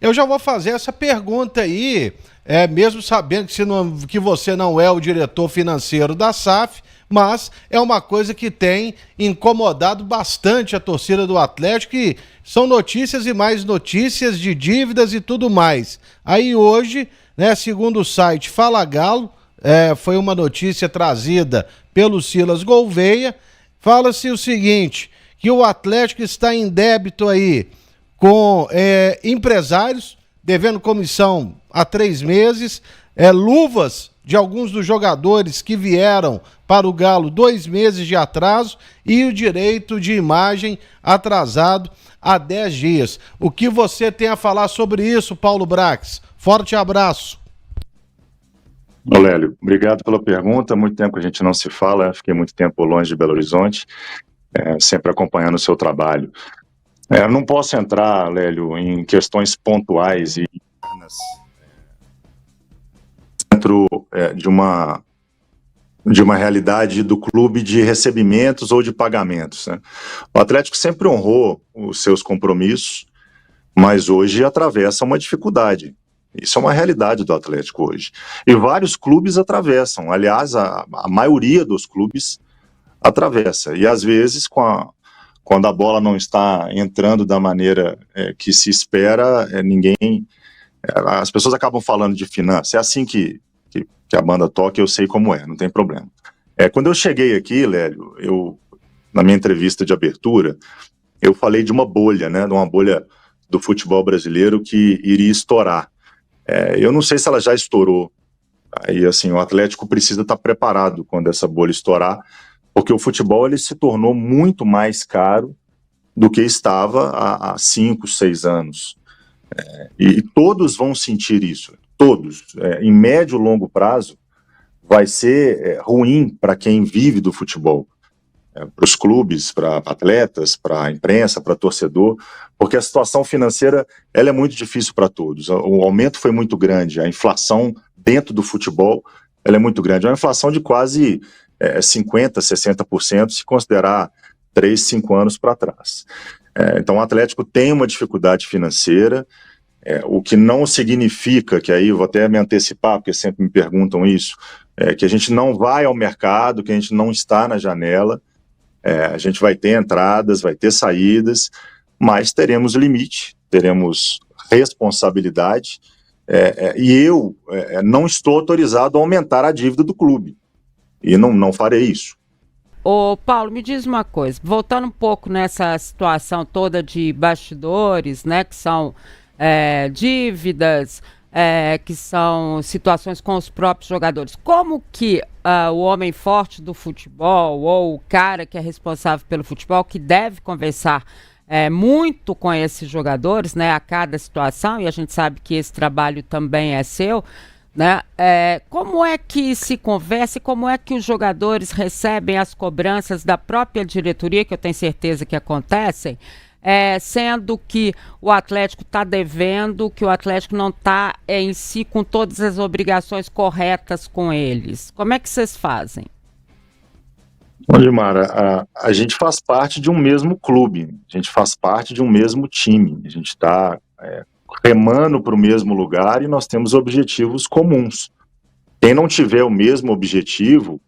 Eu já vou fazer essa pergunta aí, mesmo sabendo que você não é o diretor financeiro da SAF, mas é uma coisa que tem incomodado bastante a torcida do Atlético, e são notícias e mais notícias de dívidas e tudo mais. Aí hoje, né, segundo o site Fala Galo, foi uma notícia trazida pelo Silas Gouveia, fala-se o seguinte, que o Atlético está em débito aí com empresários, devendo comissão há 3 meses, luvas de alguns dos jogadores que vieram para o Galo 2 meses de atraso e o direito de imagem atrasado há 10 dias. O que você tem a falar sobre isso, Paulo Brax? Forte abraço. Ô Lélio, obrigado pela pergunta. Muito tempo que a gente não se fala, fiquei muito tempo longe de Belo Horizonte, sempre acompanhando o seu trabalho. Não posso entrar, Lélio, em questões pontuais e dentro de uma realidade do clube de recebimentos ou de pagamentos, né? O Atlético sempre honrou os seus compromissos, mas hoje atravessa uma dificuldade. Isso é uma realidade do Atlético hoje. E vários clubes atravessam. Aliás, a maioria dos clubes atravessa. E às vezes, quando a bola não está entrando da maneira que se espera, as pessoas acabam falando de finanças. É assim que a banda toca, eu sei como não tem problema. Quando eu cheguei aqui, Lélio, na minha entrevista de abertura, eu falei de uma bolha, né, de uma bolha do futebol brasileiro que iria estourar. Eu não sei se ela já estourou. Aí, assim, o Atlético precisa estar preparado quando essa bolha estourar, porque o futebol ele se tornou muito mais caro do que estava há 5, 6 anos. E todos vão sentir isso, todos. Em médio e longo prazo, vai ser ruim para quem vive do futebol, para os clubes, para atletas, para a imprensa, para torcedor, porque a situação financeira ela é muito difícil para todos. O aumento foi muito grande, a inflação dentro do futebol ela é muito grande. É uma inflação de quase 50%, 60%, se considerar 3, 5 anos para trás. Então o Atlético tem uma dificuldade financeira, o que não significa, que aí eu vou até me antecipar, porque sempre me perguntam isso, que a gente não vai ao mercado, que a gente não está na janela. A gente vai ter entradas, vai ter saídas, mas teremos limite, teremos responsabilidade, e eu não estou autorizado a aumentar a dívida do clube, e não farei isso. Ô Paulo, me diz uma coisa, voltando um pouco nessa situação toda de bastidores, né, que são dívidas, que são situações com os próprios jogadores. Como que o homem forte do futebol, ou o cara que é responsável pelo futebol, que deve conversar muito com esses jogadores, né, a cada situação, e a gente sabe que esse trabalho também é seu, né? Como é que se conversa e como é que os jogadores recebem as cobranças da própria diretoria, que eu tenho certeza que acontecem, sendo que o Atlético está devendo, que o Atlético não está em si com todas as obrigações corretas com eles? Como é que vocês fazem? Bom, Gilmar, a gente faz parte de um mesmo clube, a gente faz parte de um mesmo time, a gente está remando para o mesmo lugar e nós temos objetivos comuns. Quem não tiver o mesmo objetivo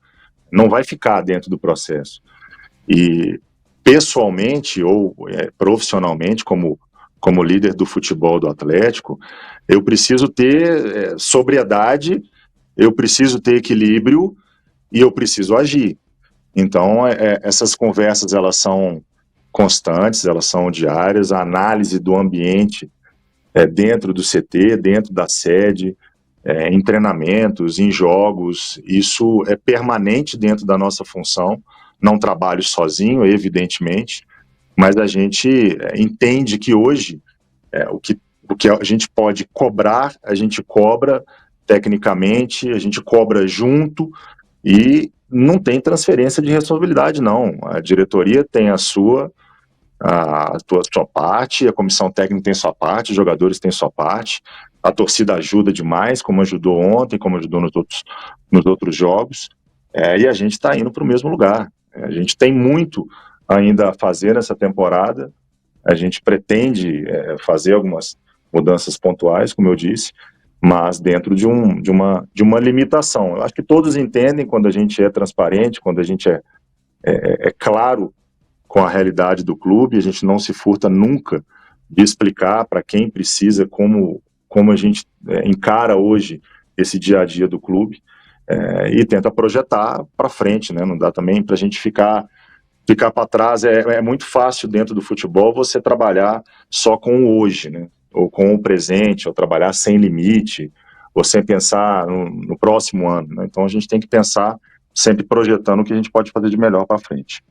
não vai ficar dentro do processo. E pessoalmente ou profissionalmente, como líder do futebol do Atlético, eu preciso ter sobriedade, eu preciso ter equilíbrio e eu preciso agir. Então, essas conversas elas são constantes, elas são diárias, a análise do ambiente dentro do CT, dentro da sede, em treinamentos, em jogos, isso é permanente dentro da nossa função. Não trabalho sozinho, evidentemente, mas a gente entende que hoje o que a gente pode cobrar, a gente cobra tecnicamente, a gente cobra junto e não tem transferência de responsabilidade, não. A diretoria tem a sua parte, a comissão técnica tem sua parte, os jogadores têm sua parte, a torcida ajuda demais, como ajudou ontem, como ajudou nos outros jogos, e a gente está indo para o mesmo lugar. A gente tem muito ainda a fazer nessa temporada, a gente pretende fazer mudanças pontuais, como eu disse, mas dentro de uma limitação. Eu acho que todos entendem quando a gente é transparente, quando a gente é claro com a realidade do clube, a gente não se furta nunca de explicar para quem precisa como a gente encara hoje esse dia a dia do clube, e tenta projetar para frente, né? Não dá também para a gente ficar para trás. É muito fácil dentro do futebol você trabalhar só com o hoje, né? Ou com o presente, ou trabalhar sem limite, ou sem pensar no próximo ano, né? Então a gente tem que pensar sempre projetando o que a gente pode fazer de melhor para frente.